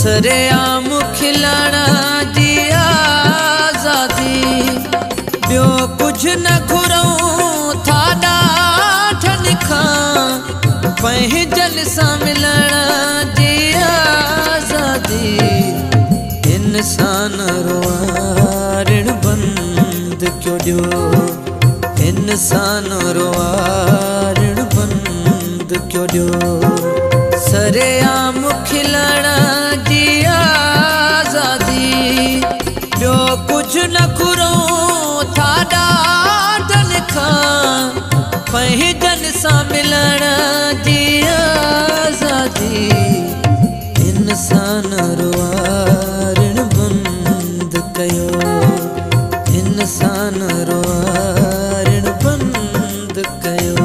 सरेआम खिलण जी आज़ादी ॿियो कुझु न घुरूं था ॾाढनि खां पंहिंजनि सां मिलण जी आज़ादी इंसान रोआरण बंदि कयो ॾियो इंसान रोआरण बंदि कयो ॾियो सरेआम खिलण जी आज़ादी ॿियो कुझु न घुरूं था ॾाढनि खां पंहिंजनि सां मिलण जी आज़ादी इंसान रोआरण बंदि कयो इंसान रोआरण बंदि कयो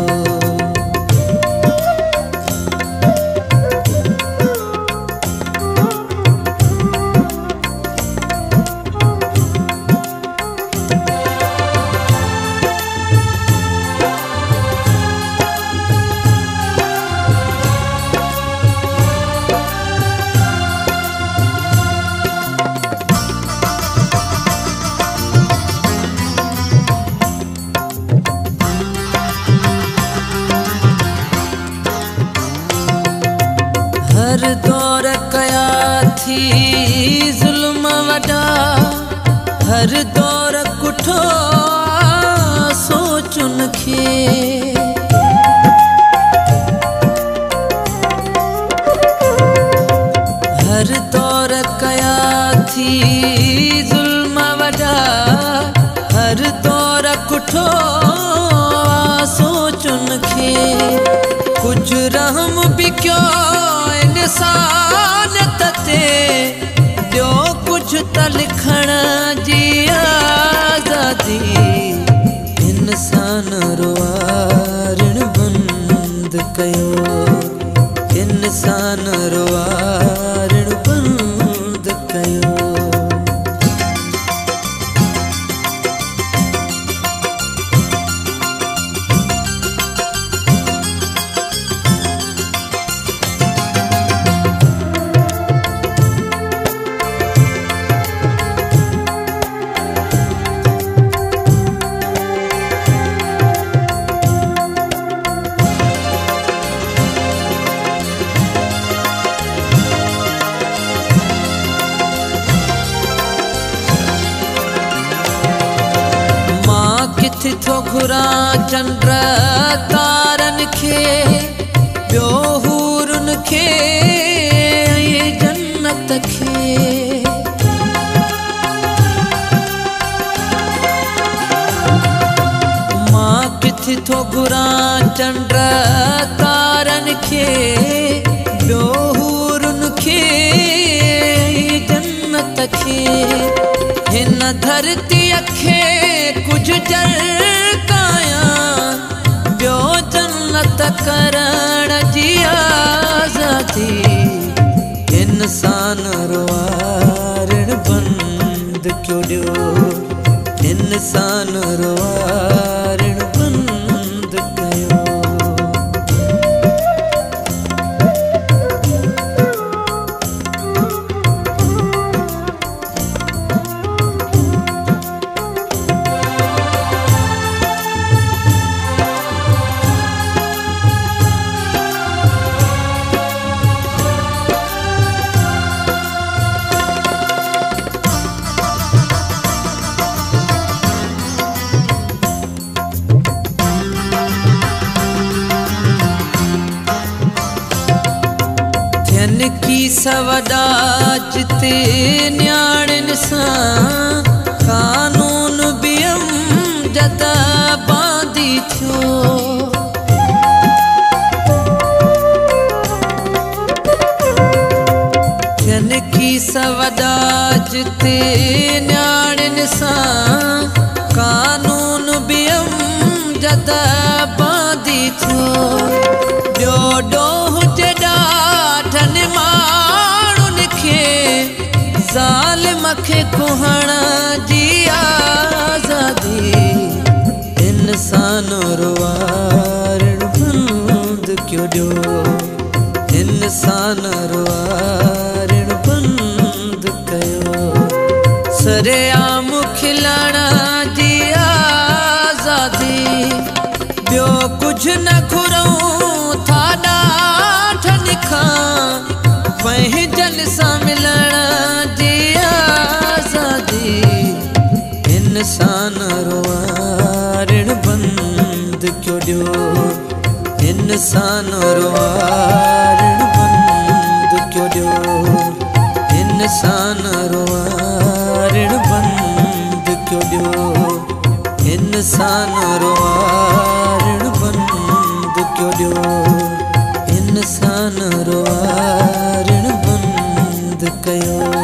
हर दौर कया थी ज़ुल्म वॾा हर दौर कुठो सोचुन खे हर दौर कया थी ज़ुल्म वॾा हर दौर कुठो सोचुन खे कुझु रहम बि कयो इंसानियत ते ॿियो कुझु त लिखण जी आज़ादी इंसान रोआरण बंदि कयो इंसान रोआरण बंदि कयो किथे थो घुरां चंड तारनि खे ॿियो हूरुनि खे ऐं जन्नत खे मां किथे थो घुरां चंड तारनि खे ॿियो हूरुनि खे ऐं जन्नत खे हिन धरतीअ खे कुझु जरकायां ॿियो जन्नत करण जी आज़ादी इंसान रोआरण बंदि कयो ॾियो इंसान रोआरण बंदि कयो की सवदा जिते न्याणनि सां कानून बियम जदा बांदी थियो की सवदा जिते न्याणनि सां कानून बियम जदा बांदी थियो ॿियो ॾोह जे ॾाढनि माण्हुनि खे ज़ालिम खे कुहण जी आज़ादी इंसान रोआरण बंदि कयो ॾियो इंसान रोआरण बंदि सरेआम खिलण जी आज़ादी ॿियो कुझु न घुरूं था ॾाढनि खां पंहिंजनि सां मिलण जी आज़ादी इंसान रोआरण बंदि कयो ॾियो इंसान रोआरण बंदि कयो ॾियो इंसान रोआरण बंदि कयो ॾियो इंसान रोआरण बंदि कयो ॾियो इंसान रोआरण बंदि कयो।